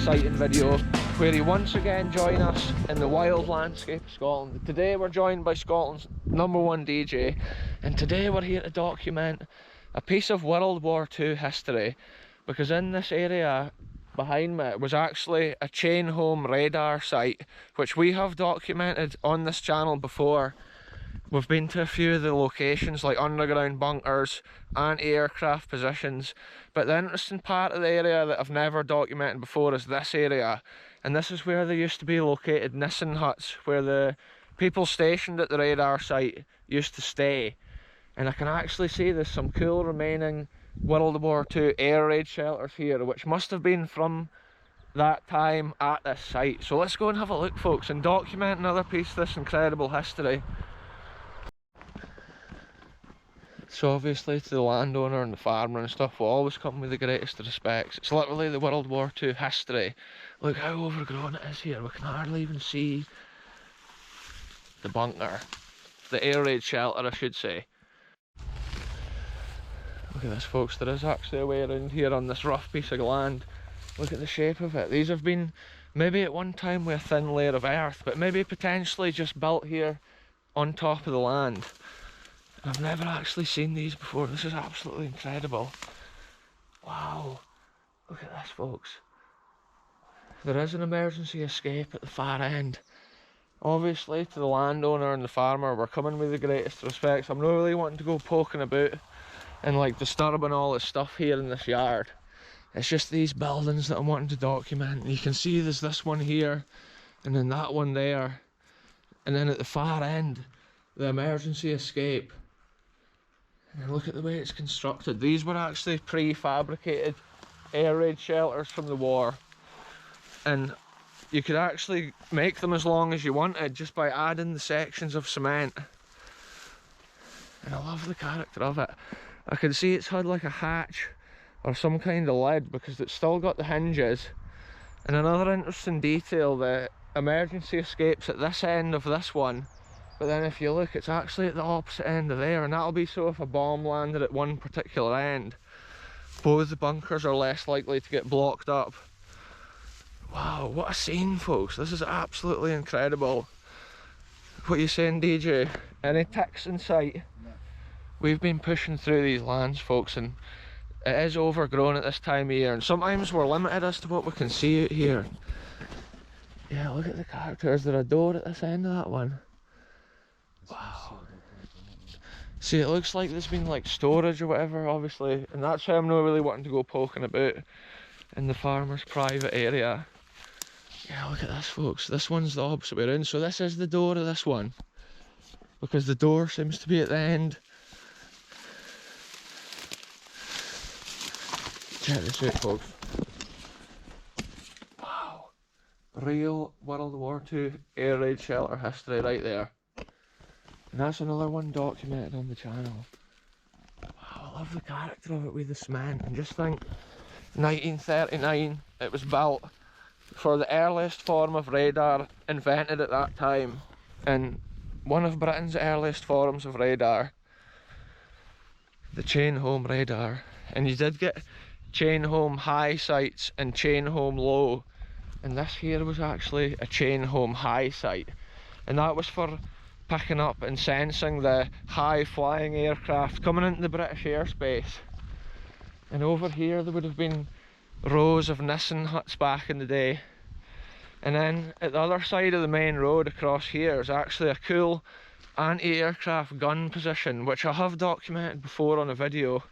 exciting video where you once again join us in the wild landscape of Scotland. Today we're joined by Scotland's #1 DJ, and today we're here to document a piece of World War II history, because in this area behind me was actually a chain home radar site which we have documented on this channel before. We've been to a few of the locations like underground bunkers, anti-aircraft positions, but the interesting part of the area that I've never documented before is this area. And this is where there used to be located Nissen huts, where the people stationed at the radar site used to stay. And I can actually see there's some cool remaining World War II air raid shelters here, which must have been from that time at this site. So let's go and have a look, folks, and document another piece of this incredible history. So obviously to the landowner and the farmer and stuff will always come with the greatest respects. It's literally the World War II history. Look how overgrown it is here. We can hardly even see the bunker. The air raid shelter, I should say. Look at this, folks. There is actually a way around here on this rough piece of land. Look at the shape of it. These have been maybe at one time with a thin layer of earth, but maybe potentially just built here on top of the land. I've never actually seen these before. This is absolutely incredible. Wow, look at this, folks. There is an emergency escape at the far end. Obviously to the landowner and the farmer we're coming with the greatest respects. I'm not really wanting to go poking about and like disturbing all this stuff here in this yard. It's just these buildings that I'm wanting to document. And you can see there's this one here and then that one there, and then at the far end the emergency escape. And look at the way it's constructed. These were actually prefabricated air raid shelters from the war, and you could actually make them as long as you wanted just by adding the sections of cement. And I love the character of it. I can see it's had like a hatch or some kind of lid because it's still got the hinges. And another interesting detail, the emergency escape's at this end of this one, but then if you look, it's actually at the opposite end of there, and that'll be so if a bomb landed at one particular end, both the bunkers are less likely to get blocked up. Wow, what a scene, folks. This is absolutely incredible. What are you saying, DJ? Any ticks in sight? We've been pushing through these lands, folks, and it is overgrown at this time of year, and sometimes we're limited as to what we can see out here. Yeah, look at the character. Is there a door at this end of that one? Wow. See, it looks like there's been like storage or whatever, obviously, and that's why I'm not really wanting to go poking about in the farmer's private area. Yeah, look at this, folks. This one's the opposite way around, so this is the door of this one, because the door seems to be at the end. Check this out, folks. Wow. Real World War II air raid shelter history right there. And that's another one documented on the channel. Wow, I love the character of it with the cement. And just think, 1939, it was built for the earliest form of radar invented at that time. And one of Britain's earliest forms of radar, the chain home radar. And you did get chain home high sites and chain home low. And this here was actually a chain home high site. And that was for picking up and sensing the high flying aircraft coming into the British airspace. And over here there would have been rows of Nissen huts back in the day. And then at the other side of the main road across here is actually a cool anti-aircraft gun position, which I have documented before on a video.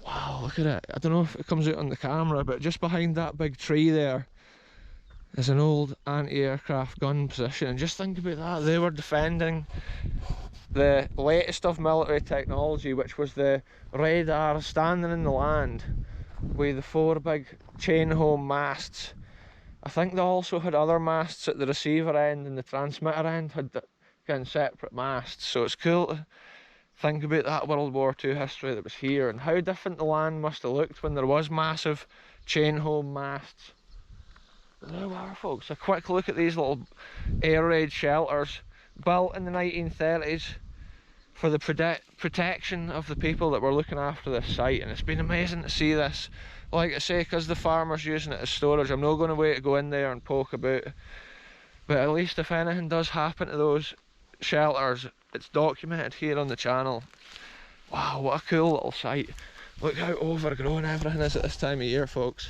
Wow, look at it. I don't know if it comes out on the camera, but just behind that big tree there is an old anti-aircraft gun position. And just think about that, they were defending the latest of military technology, which was the radar standing in the land with the 4 big chain home masts. I think they also had other masts at the receiver end, and the transmitter end had kind of separate masts. So it's cool to think about that World War II history that was here and how different the land must have looked when there was massive chain home masts. There we are, folks. A quick look at these little air raid shelters built in the 1930s for the protection of the people that were looking after this site, and it's been amazing to see this. Like I say, because the farmer's using it as storage, I'm not going to wait to go in there and poke about, but at least if anything does happen to those shelters, it's documented here on the channel. Wow, what a cool little site. Look how overgrown everything is at this time of year, folks.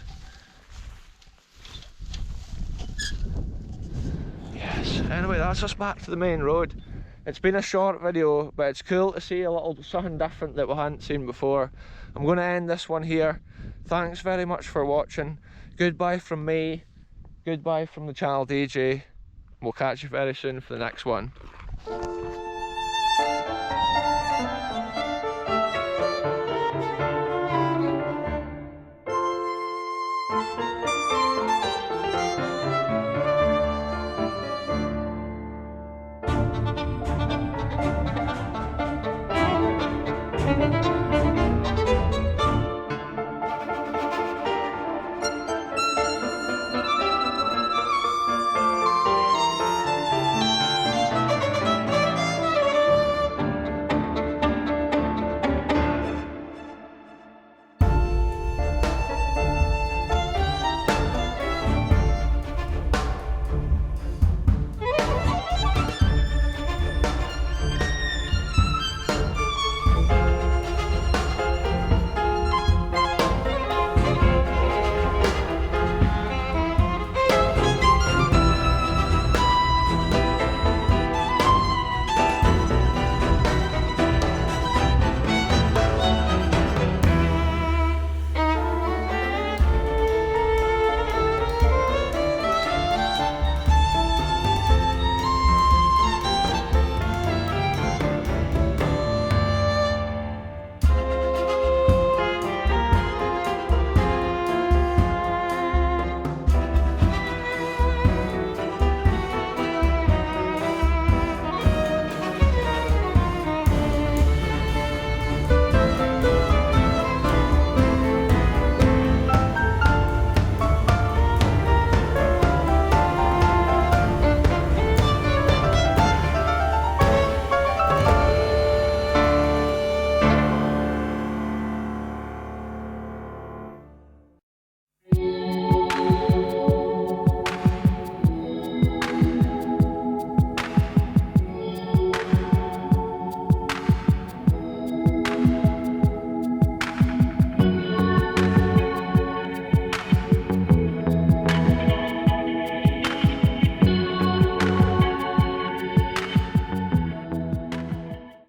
Yes, anyway, that's us back to the main road. It's been a short video, but it's cool to see a little something different that we hadn't seen before. I'm going to end this one here. Thanks very much for watching. Goodbye from me. Goodbye from the channel DJ. We'll catch you very soon for the next one.